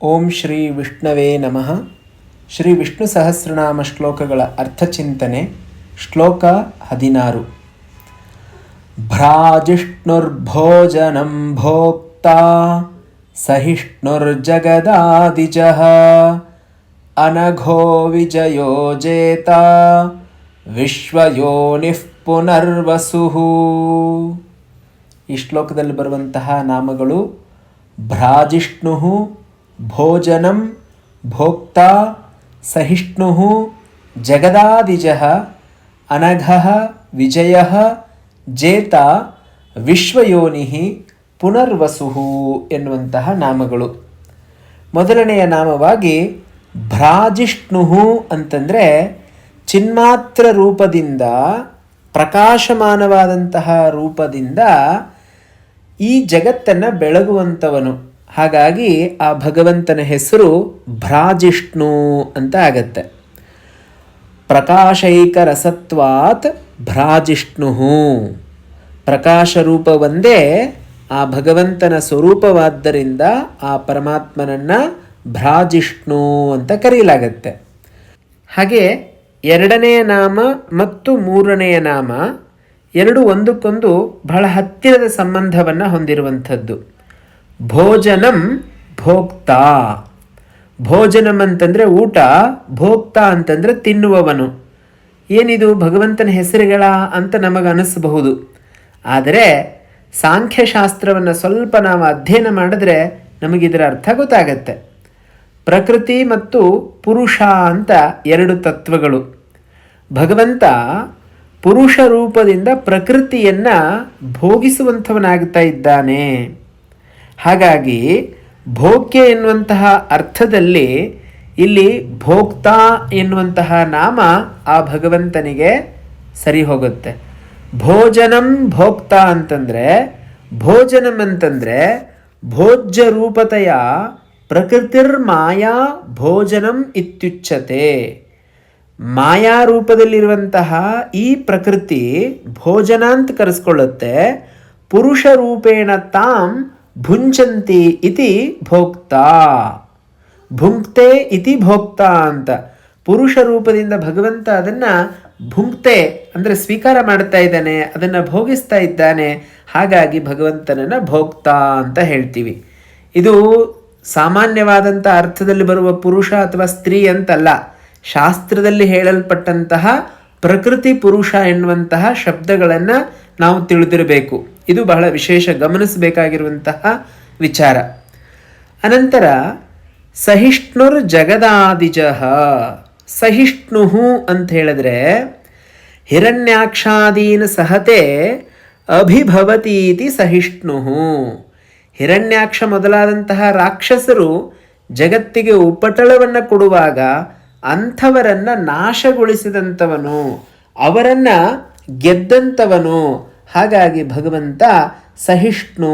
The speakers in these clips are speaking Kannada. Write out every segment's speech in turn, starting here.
ಓಂ ಶ್ರೀ ವಿಷ್ಣವೇ ನಮಃ. ಶ್ರೀ ವಿಷ್ಣು ಸಹಸ್ರನಾಮ ಶ್ಲೋಕಗಳ ಅರ್ಥಚಿಂತನೆ. ಶ್ಲೋಕ 16. ಭ್ರಾಜಿಷ್ಣುರ್ಭೋಜನಂ ಭೋಕ್ತಾ ಸಹಿಷ್ಣುರ್ಜಗದಾದಿಜಃ ಅನಘೋ ವಿಜಯೋ ಜೇತ ವಿಶ್ವಯೋನಿಃ ಪುನರ್ವಸುಃ. ಈ ಶ್ಲೋಕದಲ್ಲಿ ಬರುವಂತಹ ನಾಮಗಳು ಭ್ರಾಜಿಷ್ಣು, ಭೋಜನಂ, ಭೋಕ್ತಾ, ಸಹಿಷ್ಣು, ಜಗದಾದಿಜಃ, ಅನಘಃ, ವಿಜಯಃ, ಜೇತ, ವಿಶ್ವಯೋನಿಃ, ಪುನರ್ವಸುಃ ಎನ್ನುವಂತಹ ನಾಮಗಳು. ಮೊದಲನೆಯ ನಾಮವಾಗಿ ಭ್ರಾಜಿಷ್ಣು ಅಂತಂದರೆ ಚಿನ್ಮಾತ್ರ ರೂಪದಿಂದ, ಪ್ರಕಾಶಮಾನವಾದಂತಹ ರೂಪದಿಂದ ಈ ಜಗತ್ತನ್ನು ಬೆಳಗುವಂಥವನು. ಹಾಗಾಗಿ ಆ ಭಗವಂತನ ಹೆಸರು ಭ್ರಾಜಿಷ್ಣು ಅಂತ ಆಗತ್ತೆ. ಪ್ರಕಾಶೈಕ ರಸತ್ವಾತ್ ಭ್ರಾಜಿಷ್ಣು. ಪ್ರಕಾಶ ರೂಪ ಒಂದೇ ಆ ಭಗವಂತನ ಸ್ವರೂಪವಾದ್ದರಿಂದ ಆ ಪರಮಾತ್ಮನನ್ನು ಭ್ರಾಜಿಷ್ಣು ಅಂತ ಕರೆಯಲಾಗತ್ತೆ. ಹಾಗೆ ಎರಡನೆಯ ನಾಮ ಮತ್ತು ಮೂರನೆಯ ನಾಮ ಎರಡು ಒಂದಕ್ಕೊಂದು ಬಹಳ ಹತ್ತಿರದ ಸಂಬಂಧವನ್ನು ಹೊಂದಿರುವಂಥದ್ದು. ಭೋಜನಂ, ಭೋಕ್ತಾ. ಭೋಜನಂ ಅಂತಂದರೆ ಊಟ, ಭೋಕ್ತಾ ಅಂತಂದರೆ ತಿನ್ನುವವನು. ಏನಿದು ಭಗವಂತನ ಹೆಸರುಗಳ ಅಂತ ನಮಗನಿಸಬಹುದು. ಆದರೆ ಸಾಂಖ್ಯಶಾಸ್ತ್ರವನ್ನು ಸ್ವಲ್ಪ ನಾವು ಅಧ್ಯಯನ ಮಾಡಿದ್ರೆ ನಮಗಿದರ ಅರ್ಥ ಗೊತ್ತಾಗತ್ತೆ. ಪ್ರಕೃತಿ ಮತ್ತು ಪುರುಷ ಅಂತ ಎರಡು ತತ್ವಗಳು. ಭಗವಂತ ಪುರುಷ ರೂಪದಿಂದ ಪ್ರಕೃತಿಯನ್ನು ಭೋಗಿಸುವಂಥವನಾಗ್ತಾ ಇದ್ದಾನೆ. ಹಾಗಾಗಿ ಭೋಗ್ಯ ಎನ್ನುವಂತಹ ಅರ್ಥದಲ್ಲಿ ಇಲ್ಲಿ ಭೋಕ್ತಾ ಎನ್ನುವಂತಹ ನಾಮ ಆ ಭಗವಂತನಿಗೆ ಸರಿ ಹೋಗುತ್ತೆ. ಭೋಜನಂ ಭೋಕ್ತಾ ಅಂತಂದರೆ, ಭೋಜನಂ ಅಂತಂದರೆ ಭೋಜ್ಯ ರೂಪತೆಯ ಪ್ರಕೃತಿರ್ ಮಾಯಾ ಭೋಜನಂ ಇತ್ಯುಚ್ಯತೆ. ಮಾಯಾ ರೂಪದಲ್ಲಿರುವಂತಹ ಈ ಪ್ರಕೃತಿ ಭೋಜನ ಅಂತ ಕರೆಸ್ಕೊಳ್ಳುತ್ತೆ. ಪುರುಷ ರೂಪೇಣ ತಾಂ ಭುಂಚಂತಿ ಇತಿ ಭೋಕ್ತಾ. ಭುಂಕ್ತೆ ಇತಿ ಭೋಕ್ತಾ ಅಂತ ಪುರುಷ ರೂಪದಿಂದ ಭಗವಂತ ಅದನ್ನು ಭುಂಕ್ತೆ ಅಂದರೆ ಸ್ವೀಕಾರ ಮಾಡ್ತಾ ಇದ್ದಾನೆ, ಅದನ್ನು ಭೋಗಿಸ್ತಾ ಇದ್ದಾನೆ. ಹಾಗಾಗಿ ಭಗವಂತನನ್ನು ಭೋಕ್ತಾ ಅಂತ ಹೇಳ್ತೀವಿ. ಇದು ಸಾಮಾನ್ಯವಾದಂಥ ಅರ್ಥದಲ್ಲಿ ಬರುವ ಪುರುಷ ಅಥವಾ ಸ್ತ್ರೀ ಅಂತಲ್ಲ. ಶಾಸ್ತ್ರದಲ್ಲಿ ಹೇಳಲ್ಪಟ್ಟಂತಹ ಪ್ರಕೃತಿ ಪುರುಷ ಎನ್ನುವಂತಹ ಶಬ್ದಗಳನ್ನು ನಾವು ತಿಳಿದಿರಬೇಕು. ಇದು ಬಹಳ ವಿಶೇಷ ಗಮನಿಸಬೇಕಾಗಿರುವಂತಹ ವಿಚಾರ. ಅನಂತರ ಸಹಿಷ್ಣುರ್ ಜಗದಾದಿಜಃ. ಸಹಿಷ್ಣು ಅಂತ ಹೇಳಿದ್ರೆ ಹಿರಣ್ಯಾಕ್ಷಾದೀನ ಸಹತೆ ಅಭಿಭವತೀತಿ ಸಹಿಷ್ಣು. ಹಿರಣ್ಯಾಕ್ಷ ಮೊದಲಾದಂತಹ ರಾಕ್ಷಸರು ಜಗತ್ತಿಗೆ ಉಪಟಳವನ್ನು ಕೊಡುವಾಗ ಅಂಥವರನ್ನು ನಾಶಗೊಳಿಸಿದಂಥವನು, ಅವರನ್ನು ಗೆದ್ದಂಥವನು. ಹಾಗಾಗಿ ಭಗವಂತ ಸಹಿಷ್ಣು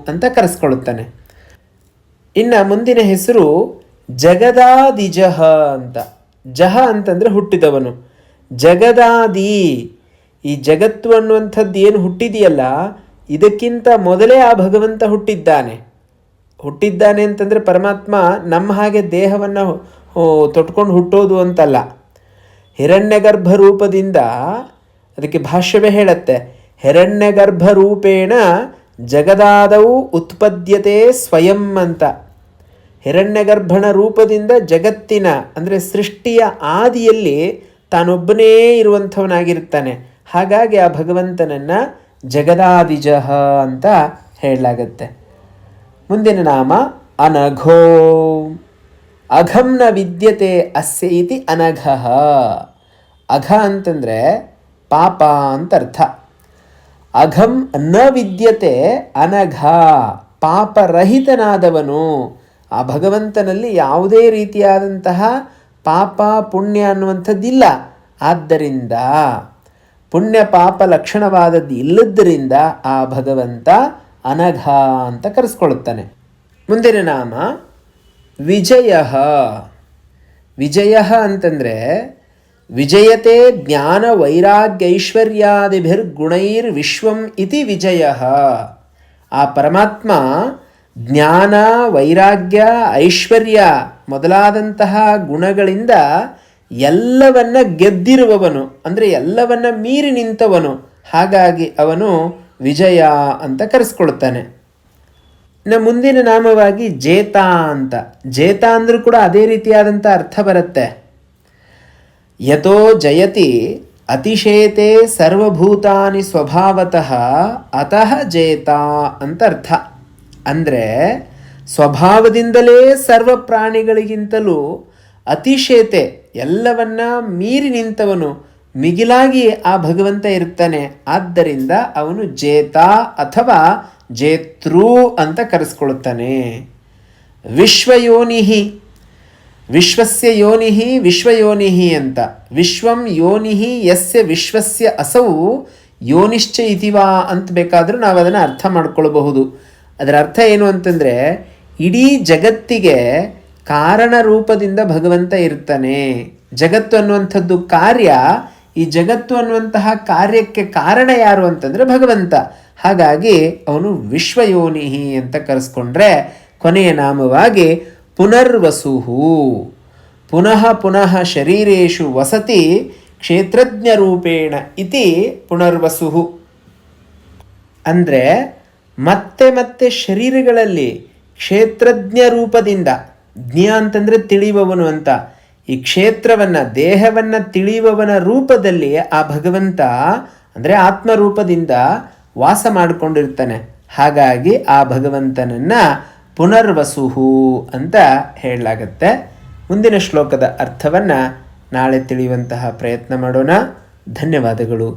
ಅಂತ ಕರೆಸ್ಕೊಳ್ಳುತ್ತಾನೆ. ಇನ್ನು ಮುಂದಿನ ಹೆಸರು ಜಗದಾದಿಜಃ ಅಂತ. ಜಹ ಅಂತಂದರೆ ಹುಟ್ಟಿದವನು. ಜಗದಾದಿ, ಈ ಜಗತ್ತು ಅನ್ನುವಂಥದ್ದು ಏನು ಹುಟ್ಟಿದೆಯಲ್ಲ, ಇದಕ್ಕಿಂತ ಮೊದಲೇ ಆ ಭಗವಂತ ಹುಟ್ಟಿದ್ದಾನೆ. ಹುಟ್ಟಿದ್ದಾನೆ ಅಂತಂದರೆ ಪರಮಾತ್ಮ ನಮ್ಮ ಹಾಗೆ ದೇಹವನ್ನು ತೊಟ್ಕೊಂಡು ಹುಟ್ಟೋದು ಅಂತಲ್ಲ. ಹಿರಣ್ಯಗರ್ಭ ರೂಪದಿಂದ, ಅದಕ್ಕೆ ಭಾಷ್ಯವೇ ಹೇಳುತ್ತೆ, ಹಿರಣ್ಯಗರ್ಭ ರೂಪೇಣ ಜಗದಾದವು ಉತ್ಪದ್ಯತೆ ಸ್ವಯಂ ಅಂತ. ಹಿರಣ್ಯಗರ್ಭನ ರೂಪದಿಂದ ಜಗತ್ತಿನ ಅಂದರೆ ಸೃಷ್ಟಿಯ ಆದಿಯಲ್ಲಿ ತಾನೊಬ್ಬನೇ ಇರುವಂಥವನಾಗಿರ್ತಾನೆ. ಹಾಗಾಗಿ ಆ ಭಗವಂತನನ್ನು ಜಗದಾದಿಜಃ ಅಂತ ಹೇಳಲಾಗತ್ತೆ. ಮುಂದಿನ ನಾಮ ಅನಘೋ. ಅಘಂ ನ ವಿದ್ಯತೆ ಅಸ್ಯ ಇತಿ ಅನಘಃ. ಅಘ ಅಂತಂದರೆ ಪಾಪ ಅಂತ ಅರ್ಥ. ಅಘಂ ನ ವಿದ್ಯತೆ ಅನಘ, ಪಾಪರಹಿತನಾದವನು. ಆ ಭಗವಂತನಲ್ಲಿ ಯಾವುದೇ ರೀತಿಯಾದಂತಹ ಪಾಪ ಪುಣ್ಯ ಅನ್ನುವಂಥದ್ದಿಲ್ಲ. ಆದ್ದರಿಂದ ಪುಣ್ಯ ಪಾಪ ಲಕ್ಷಣವಾದದ್ದು ಇಲ್ಲದ್ದರಿಂದ ಆ ಭಗವಂತ ಅನಘ ಅಂತ ಕರೆಸ್ಕೊಳ್ಳುತ್ತಾನೆ. ಮುಂದಿನ ನಾಮ ವಿಜಯ. ವಿಜಯ ಅಂತಂದರೆ ವಿಜಯತೆ ಜ್ಞಾನ ವೈರಾಗ್ಯೈಶ್ವರ್ಯಾದಿಭಿರ್ಗುಣೈರ್ವಿಶ್ವಂ ಇತಿ ವಿಜಯ. ಆ ಪರಮಾತ್ಮ ಜ್ಞಾನ, ವೈರಾಗ್ಯ, ಐಶ್ವರ್ಯ ಮೊದಲಾದಂತಹ ಗುಣಗಳಿಂದ ಎಲ್ಲವನ್ನ ಗೆದ್ದಿರುವವನು, ಅಂದರೆ ಎಲ್ಲವನ್ನ ಮೀರಿ ನಿಂತವನು. ಹಾಗಾಗಿ ಅವನು ವಿಜಯ ಅಂತ ಕರೆಸ್ಕೊಳ್ತಾನೆ. ಇನ್ನು ಮುಂದಿನ ನಾಮವಾಗಿ ಜೇತ ಅಂತ. ಜೇತ ಅಂದರೂ ಕೂಡ ಅದೇ ರೀತಿಯಾದಂಥ ಅರ್ಥ ಬರುತ್ತೆ. ಯತೋ ಜಯತಿ ಅತಿಶೇತೆ ಸರ್ವಭೂತಾನಿ ಸ್ವಭಾವತಃ ಅತಃ ಜೇತ ಅಂತ ಅರ್ಥ. ಅಂದರೆ ಸ್ವಭಾವದಿಂದಲೇ ಸರ್ವ ಪ್ರಾಣಿಗಳಿಗಿಂತಲೂ ಅತಿಶೇತೆ, ಎಲ್ಲವನ್ನ ಮೀರಿ ನಿಂತವನು, ಮಿಗಿಲಾಗಿ ಆ ಭಗವಂತ ಇರ್ತಾನೆ. ಆದ್ದರಿಂದ ಅವನು ಜೇತ ಅಥವಾ ಜೇತೃ ಅಂತ ಕರೆಸ್ಕೊಳ್ತಾನೆ. ವಿಶ್ವಯೋನಿಹಿ, ವಿಶ್ವಸ್ಯ ಯೋನಿಹಿ ವಿಶ್ವಯೋನಿಹಿ ಅಂತ. ವಿಶ್ವಂ ಯೋನಿಹಿ ಯಸ್ಯ ವಿಶ್ವಸ್ಯ ಅಸೌ ಯೋನಿಶ್ಚ ಇತಿವಾ ಅಂತ ಬೇಕಾದರೂ ನಾವು ಅದನ್ನು ಅರ್ಥ ಮಾಡ್ಕೊಳ್ಬಹುದು. ಅದರ ಅರ್ಥ ಏನು ಅಂತಂದರೆ, ಇಡೀ ಜಗತ್ತಿಗೆ ಕಾರಣ ರೂಪದಿಂದ ಭಗವಂತ ಇರ್ತಾನೆ. ಜಗತ್ತು ಅನ್ನುವಂಥದ್ದು ಕಾರ್ಯ. ಈ ಜಗತ್ತು ಅನ್ನುವಂತಹ ಕಾರ್ಯಕ್ಕೆ ಕಾರಣ ಯಾರು ಅಂತಂದರೆ ಭಗವಂತ. ಹಾಗಾಗಿ ಅವನು ವಿಶ್ವಯೋನಿಹಿ ಅಂತ ಕರೆಸ್ಕೊಂಡ್ರೆ ಕೊನೆಯ ನಾಮವಾಗಿ ಪುನರ್ವಸುಹು. ಪುನಃ ಪುನಃ ಶರೀರೇಶು ವಸತಿ ಕ್ಷೇತ್ರಜ್ಞ ರೂಪೇಣ ಇತಿ ಪುನರ್ವಸುಹು. ಅಂದರೆ ಮತ್ತೆ ಮತ್ತೆ ಶರೀರಗಳಲ್ಲಿ ಕ್ಷೇತ್ರಜ್ಞ ರೂಪದಿಂದ, ಜ್ಞ ಅಂತಂದರೆ ತಿಳಿಯುವವನು ಅಂತ, ಈ ಕ್ಷೇತ್ರವನ್ನು, ದೇಹವನ್ನು ತಿಳಿಯುವವನ ರೂಪದಲ್ಲಿ ಆ ಭಗವಂತ ಅಂದರೆ ಆತ್ಮರೂಪದಿಂದ ವಾಸ ಮಾಡಿಕೊಂಡಿರ್ತಾನೆ. ಹಾಗಾಗಿ ಆ ಭಗವಂತನನ್ನು ಪುನರ್ವಸುಹು ಅಂತ ಹೇಳಲಾಗತ್ತೆ. ಮುಂದಿನ ಶ್ಲೋಕದ ಅರ್ಥವನ್ನು ನಾಳೆ ತಿಳಿಯುವಂತಹ ಪ್ರಯತ್ನ ಮಾಡೋಣ. ಧನ್ಯವಾದಗಳು.